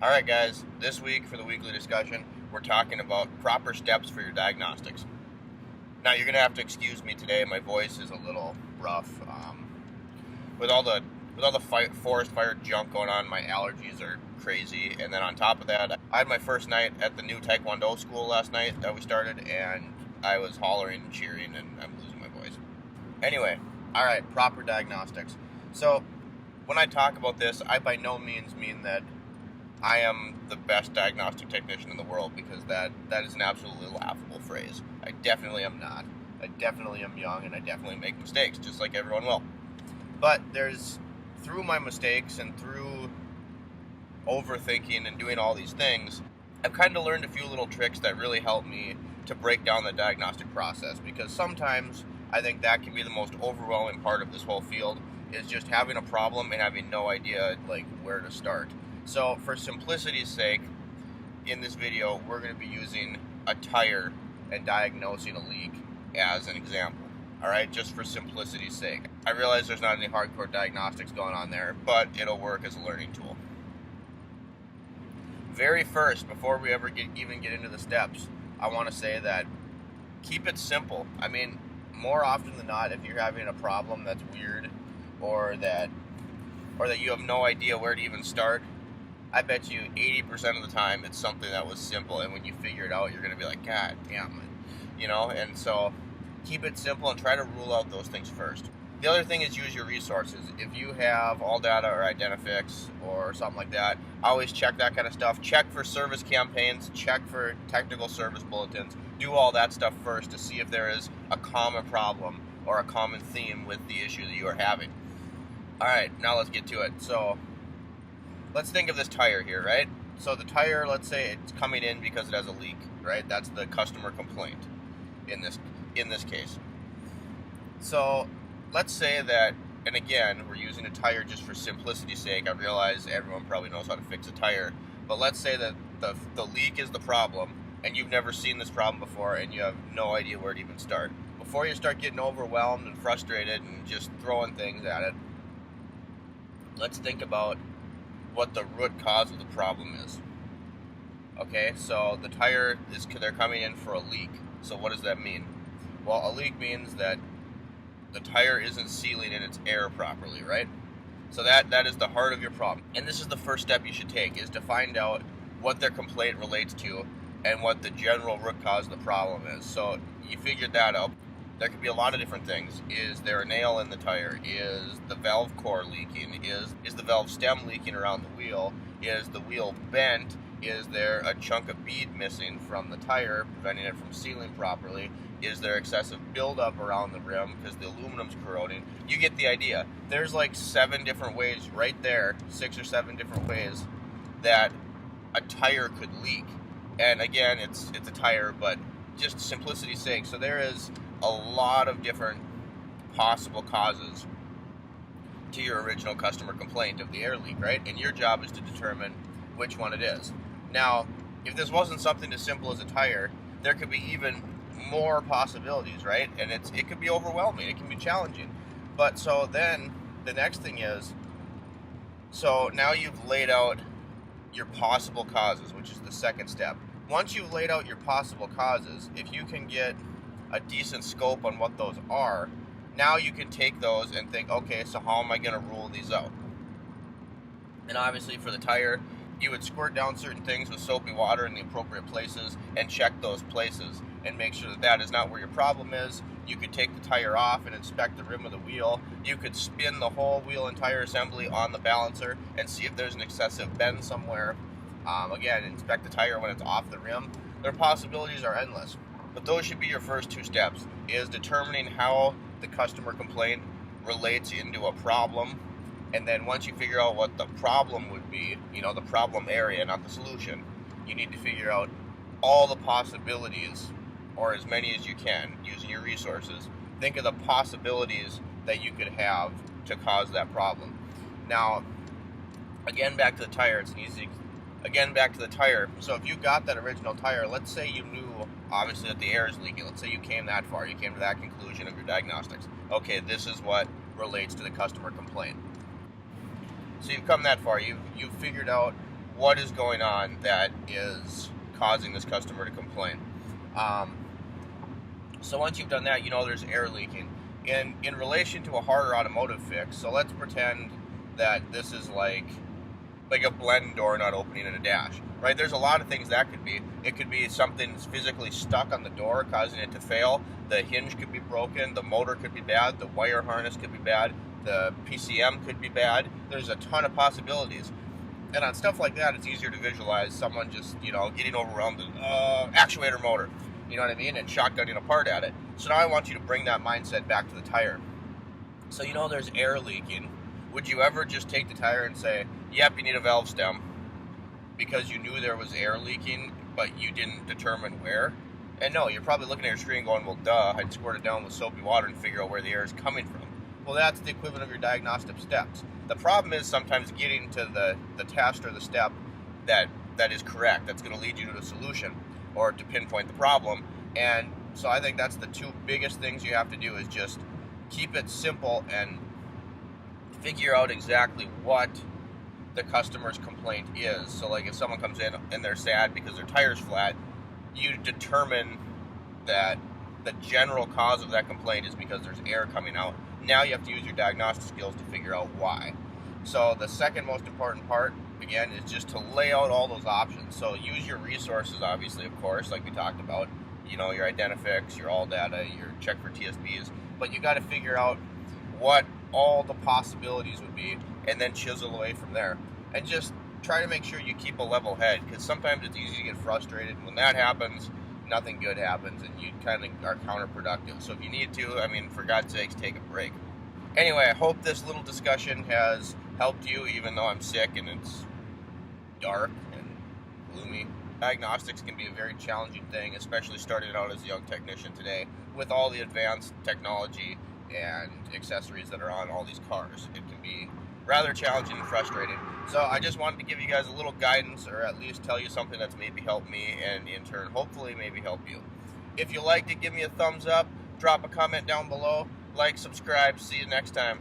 Alright guys, this week for the weekly discussion, we're talking about proper steps for your diagnostics. Now you're going to have to excuse me today, my voice is a little rough. With all the forest fire junk going on, my allergies are crazy, and then on top of that, I had my first night at the new Taekwondo school last night that we started, and I was hollering and cheering, and I'm losing my voice. Anyway, alright, proper diagnostics. So, when I talk about this, I by no means mean that I am the best diagnostic technician in the world, because that is an absolutely laughable phrase. I definitely am not. I definitely am young, and I definitely make mistakes, just like everyone will. But through my mistakes and through overthinking and doing all these things, I've kind of learned a few little tricks that really help me to break down the diagnostic process, because sometimes I think that can be the most overwhelming part of this whole field, is just having a problem and having no idea where to start. So for simplicity's sake, in this video, we're going to be using a tire and diagnosing a leak as an example. Alright, just for simplicity's sake. I realize there's not any hardcore diagnostics going on there, but it'll work as a learning tool. Very first, before we ever even get into the steps, I want to say that keep it simple. I mean, more often than not, if you're having a problem that's weird, or that you have no idea where to even start, I bet you 80% of the time it's something that was simple, and when you figure it out, you're going to be like, God damn it, and so keep it simple and try to rule out those things first. The other thing is use your resources. If you have AllData or Identifix or something like that, always check that kind of stuff. Check for service campaigns, check for technical service bulletins, do all that stuff first to see if there is a common problem or a common theme with the issue that you are having. Alright, now let's get to it. So, let's think of this tire here, right? So the tire, let's say it's coming in because it has a leak, right? That's the customer complaint in this case. So let's say that, and again, we're using a tire just for simplicity's sake. I realize everyone probably knows how to fix a tire, but let's say that the leak is the problem, and you've never seen this problem before, and you have no idea where to even start. Before you start getting overwhelmed and frustrated and just throwing things at it, let's think about what the root cause of the problem is. Okay, so the tire they're coming in for a leak. So what does that mean? Well, a leak means that the tire isn't sealing in its air properly, right? So that is the heart of your problem. And this is the first step you should take, is to find out what their complaint relates to and what the general root cause of the problem is. So you figured that out. There could be a lot of different things. Is there a nail in the tire? Is the valve core leaking? Is the valve stem leaking around the wheel? Is the wheel bent? Is there a chunk of bead missing from the tire, preventing it from sealing properly? Is there excessive buildup around the rim because the aluminum's corroding? You get the idea. There's like 7 different ways right there, 6 or 7 different ways that a tire could leak. And again, it's a tire, but just simplicity's sake. So there is a lot of different possible causes to your original customer complaint of the air leak, right? And your job is to determine which one it is. Now, if this wasn't something as simple as a tire, there could be even more possibilities, right? And it could be overwhelming, it can be challenging. But so then the next thing is, so now you've laid out your possible causes, which is the second step. Once you've laid out your possible causes, if you can get a decent scope on what those are, now you can take those and think, okay, so how am I going to rule these out? And obviously for the tire, you would squirt down certain things with soapy water in the appropriate places and check those places and make sure that is not where your problem is. You could take the tire off and inspect the rim of the wheel. You could spin the whole wheel and tire assembly on the balancer and see if there's an excessive bend somewhere. Again, inspect the tire when it's off the rim. Their possibilities are endless. But those should be your first 2 steps, is determining how the customer complaint relates into a problem. And then once you figure out what the problem would be, the problem area, not the solution, you need to figure out all the possibilities, or as many as you can, using your resources. Think of the possibilities that you could have to cause that problem. Now, again, back to the tire, So if you got that original tire, let's say you knew, obviously, that the air is leaking. Let's say you came that far. You came to that conclusion of your diagnostics. Okay, this is what relates to the customer complaint. So you've come that far. You've figured out what is going on that is causing this customer to complain. So once you've done that, you know there's air leaking. In relation to a harder automotive fix, so let's pretend that this is like a blend door not opening in a dash, right? There's a lot of things that could be. It could be something's physically stuck on the door, causing it to fail. The hinge could be broken. The motor could be bad. The wire harness could be bad. The PCM could be bad. There's a ton of possibilities. And on stuff like that, it's easier to visualize someone just, getting overwhelmed with actuator motor, you know what I mean, and shotgunning apart at it. So now I want you to bring that mindset back to the tire. So there's air leaking. Would you ever just take the tire and say, yep, you need a valve stem, because you knew there was air leaking, but you didn't determine where? And no, you're probably looking at your screen going, well, duh, I'd squirt it down with soapy water and figure out where the air is coming from. Well, that's the equivalent of your diagnostic steps. The problem is sometimes getting to the test or the step that is correct, that's going to lead you to the solution or to pinpoint the problem. And so I think that's the two biggest things you have to do, is just keep it simple and figure out exactly what the customer's complaint is. So like if someone comes in and they're sad because their tire's flat, you determine that the general cause of that complaint is because there's air coming out. Now you have to use your diagnostic skills to figure out why. So the second most important part, again, is just to lay out all those options. So use your resources, obviously, of course, like we talked about, your Identifix, your AllData, your check for TSBs, but you got to figure out what all the possibilities would be, and then chisel away from there. And just try to make sure you keep a level head, because sometimes it's easy to get frustrated. When that happens, nothing good happens, and you kind of are counterproductive. So if you need to, for God's sakes, take a break. Anyway, I hope this little discussion has helped you, even though I'm sick and it's dark and gloomy. Diagnostics can be a very challenging thing, especially starting out as a young technician today with all the advanced technology and accessories that are on all these cars. It can be rather challenging and frustrating. So I just wanted to give you guys a little guidance, or at least tell you something that's maybe helped me, and in turn, hopefully, maybe help you. If you liked it, give me a thumbs up, drop a comment down below, like, subscribe. See you next time.